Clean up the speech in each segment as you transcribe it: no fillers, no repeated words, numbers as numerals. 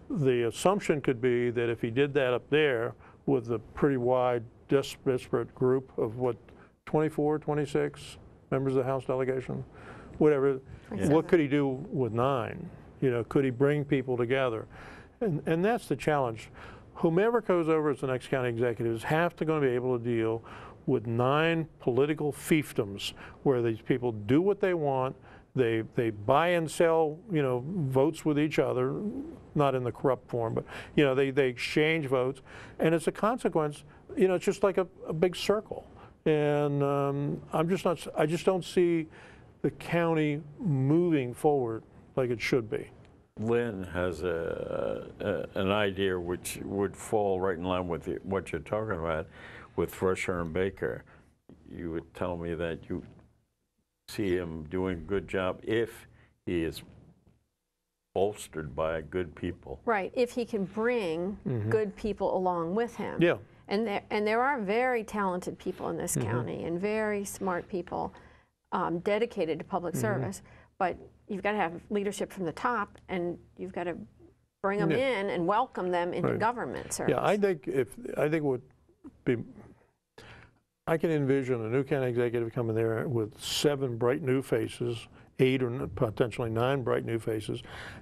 the assumption could be that if he did that up there with a pretty wide, disparate group of what, 24, 26 members of the House delegation, whatever, what could he do with 9? You know, could he bring people together? And that's the challenge. Whomever goes over as the next county executive is going to be able to deal with 9 political fiefdoms where these people do what they want. They buy and sell, you know, votes with each other, not in the corrupt form, but, you know, they exchange votes. And as a consequence, you know, it's just like a big circle. And I just don't see the county moving forward like it should be. Lynn has an idea which would fall right in line with what you're talking about with Fresher and Baker. You would tell me that you see him doing a good job if he is bolstered by good people. Right, if he can bring good people along with him. Yeah. And there are very talented people in this county and very smart people dedicated to public service, but you've got to have leadership from the top, and you've got to bring them in and welcome them into government service. Yeah, I think would be, I can envision a new county executive coming there with 7 bright new faces, 8 or potentially 9 bright new faces,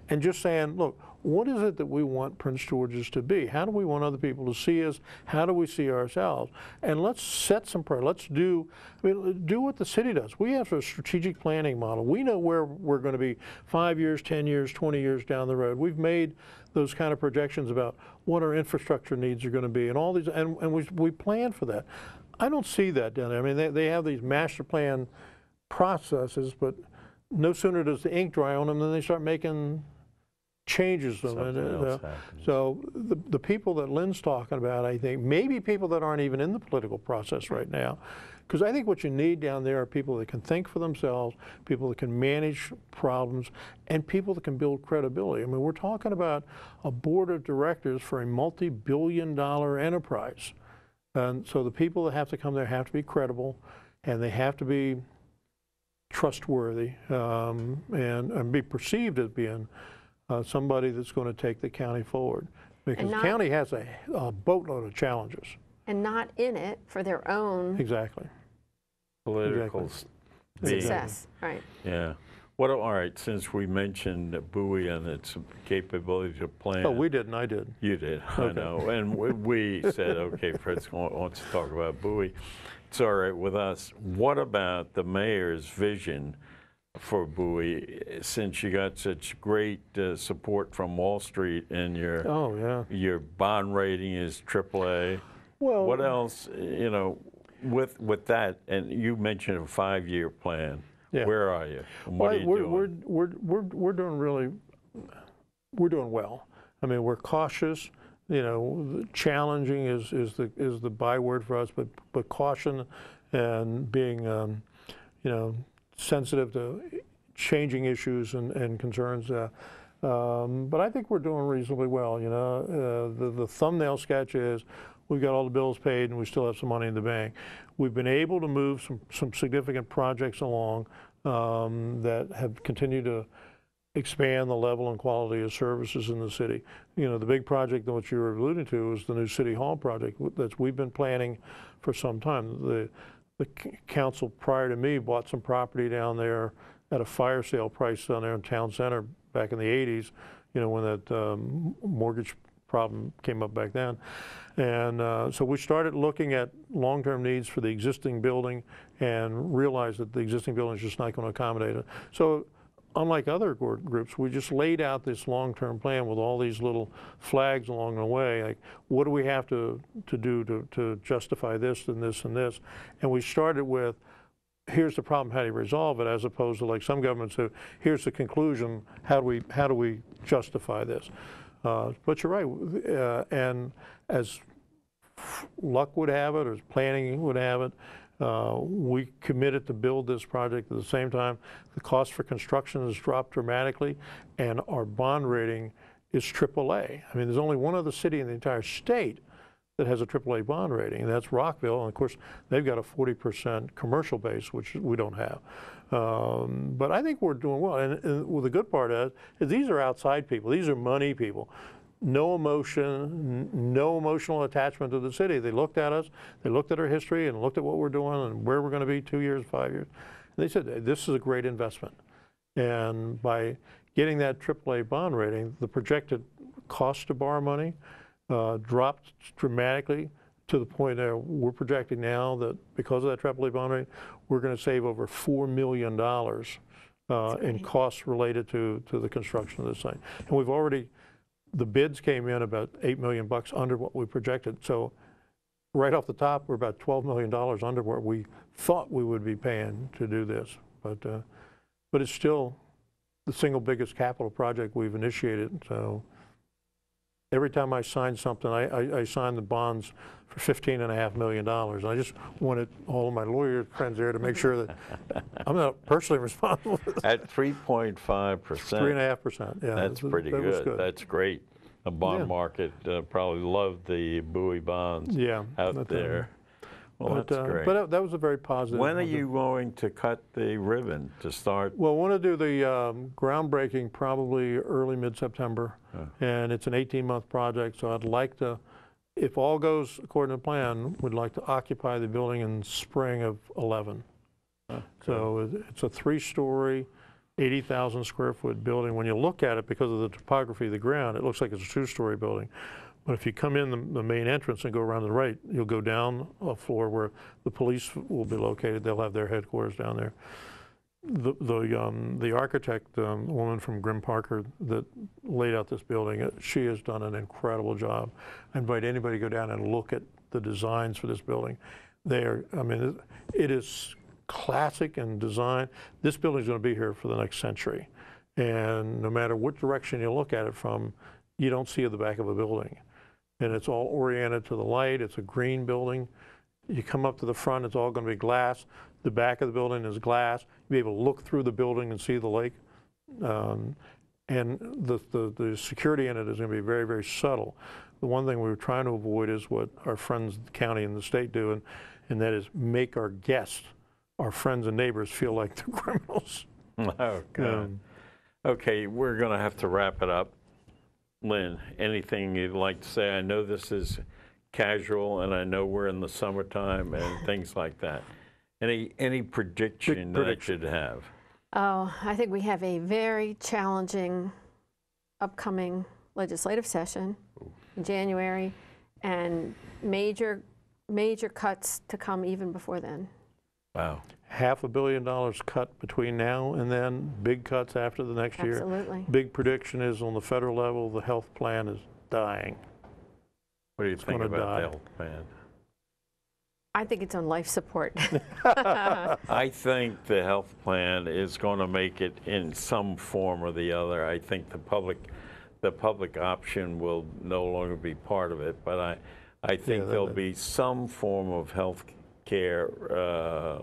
and just saying, look, what is it that we want Prince George's to be? How do we want other people to see us? How do we see ourselves? And let's set some priorities. Let's do what the city does. We have a strategic planning model. We know where we're going to be 5 years, 10 years, 20 years down the road. We've made those kind of projections about what our infrastructure needs are going to be and all these, and we plan for that. I don't see that down there. I mean, they have these master plan processes, but no sooner does the ink dry on them than they start making changes them. So the people that Lynn's talking about, I think, maybe people that aren't even in the political process right now, because I think what you need down there are people that can think for themselves, people that can manage problems, and people that can build credibility. I mean, we're talking about a board of directors for a multi-billion-dollar enterprise. And so the people that have to come there have to be credible, and they have to be trustworthy, and be perceived as being somebody that's going to take the county forward. Because the county has a boatload of challenges. And not in it for their own political success. Right. Yeah. All right, since we mentioned Bowie and its capability to plan. Oh, we didn't, I did. You did, okay. I know. And we said, okay, Fritz wants to talk about Bowie. It's all right with us. What about the mayor's vision for Bowie, since you got such great support from Wall Street and your bond rating is AAA? Well, what else, you know, with that, and you mentioned a 5-year plan. Yeah. Where are you? And what are you doing? We're doing well. I mean, we're cautious. You know, challenging is the byword for us, but caution and being you know, sensitive to changing issues and concerns. But I think we're doing reasonably well. You know, the thumbnail sketch is we've got all the bills paid and we still have some money in the bank. We've been able to move some significant projects along that have continued to expand the level and quality of services in the city. You know, the big project that what you were alluding to is the new City Hall project that we've been planning for some time. The council prior to me bought some property down there at a fire sale price down there in Town Center back in the 80s, you know, when that mortgage problem came up back then. And so we started looking at long-term needs for the existing building and realized that the existing building is just not going to accommodate it. So unlike other groups, we just laid out this long-term plan with all these little flags along the way, like what do we have to do to justify this and this and this. And we started with, here's the problem, how do you resolve it, as opposed to like some governments who, here's the conclusion, how do we justify this. But you're right, and as luck would have it, or as planning would have it, we committed to build this project. At the same time, the cost for construction has dropped dramatically, and our bond rating is AAA. I mean, there's only one other city in the entire state that has a AAA bond rating, and that's Rockville. And of course, they've got a 40% commercial base, which we don't have. But I think we're doing well. And the good part is these are outside people. These are money people. no emotion, no emotional attachment to the city. They looked at us, they looked at our history and looked at what we're doing and where we're going to be 2 years, 5 years. And they said, this is a great investment. And by getting that AAA bond rating, the projected cost to borrow money dropped dramatically to the point that we're projecting now that because of that AAA bond rating, we're going to save over $4 million in costs related to the construction of the site. And we've already, the bids came in about $8 million under what we projected. So right off the top, we're about $12 million under what we thought we would be paying to do this. But it's still the single biggest capital project we've initiated. So every time I sign something, I sign the bonds for $15.5 million. And I just wanted all of my lawyer friends there to make sure that I'm not personally responsible for that. At 3.5%. 3.5%, yeah. That's pretty good. That's great. The bond market probably loved the Bowie bonds out there. Well, that's great. But that was a very positive. When are you going to cut the ribbon to start? Well, I want to do the groundbreaking probably early mid-September, and it's an 18-month project. So I'd like to, if all goes according to plan, we'd like to occupy the building in spring of 11. So it's a 3-story, 80,000 square foot building. When you look at it, because of the topography of the ground, it looks like it's a 2-story building. But if you come in the main entrance and go around to the right, you'll go down a floor where the police will be located. They'll have their headquarters down there. The architect, woman from Grimm Parker that laid out this building, she has done an incredible job. I invite anybody to go down and look at the designs for this building. They are, I mean, it is classic in design. This building's going to be here for the next century. And no matter what direction you look at it from, you don't see the back of a building. And it's all oriented to the light. It's a green building. You come up to the front, it's all going to be glass. The back of the building is glass. You'll be able to look through the building and see the lake. And the security in it is going to be very, very subtle. The one thing we were trying to avoid is what our friends in the county and the state do, and that is make our guests, our friends and neighbors, feel like they're criminals. Oh, God. Okay, we're going to have to wrap it up. Lynn, anything you'd like to say? I know this is casual, and I know we're in the summertime and things like that. Any prediction that I should have? Oh, I think we have a very challenging upcoming legislative session in January, and major cuts to come even before then. Wow. $500 million cut between now and then, big cuts after the next year. Absolutely. Big prediction is on the federal level, the health plan is dying. What do you think about the health plan? I think it's on life support. I think the health plan is going to make it in some form or the other. I think the public option will no longer be part of it, but I think there'll be some form of health care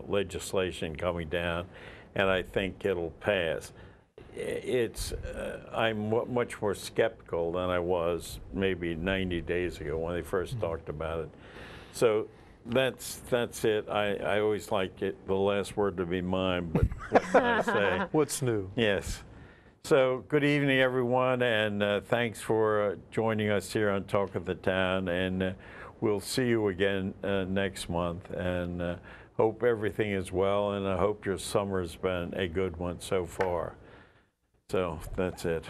legislation coming down, and I think it'll pass. I'm much more skeptical than I was maybe 90 days ago when they first talked about it. So that's it. I always like it, the last word to be mine, but what can I say? What's new? Yes. So good evening, everyone, and thanks for joining us here on Talk of the Town. And we'll see you again next month, and hope everything is well, and I hope your summer's been a good one so far. So that's it.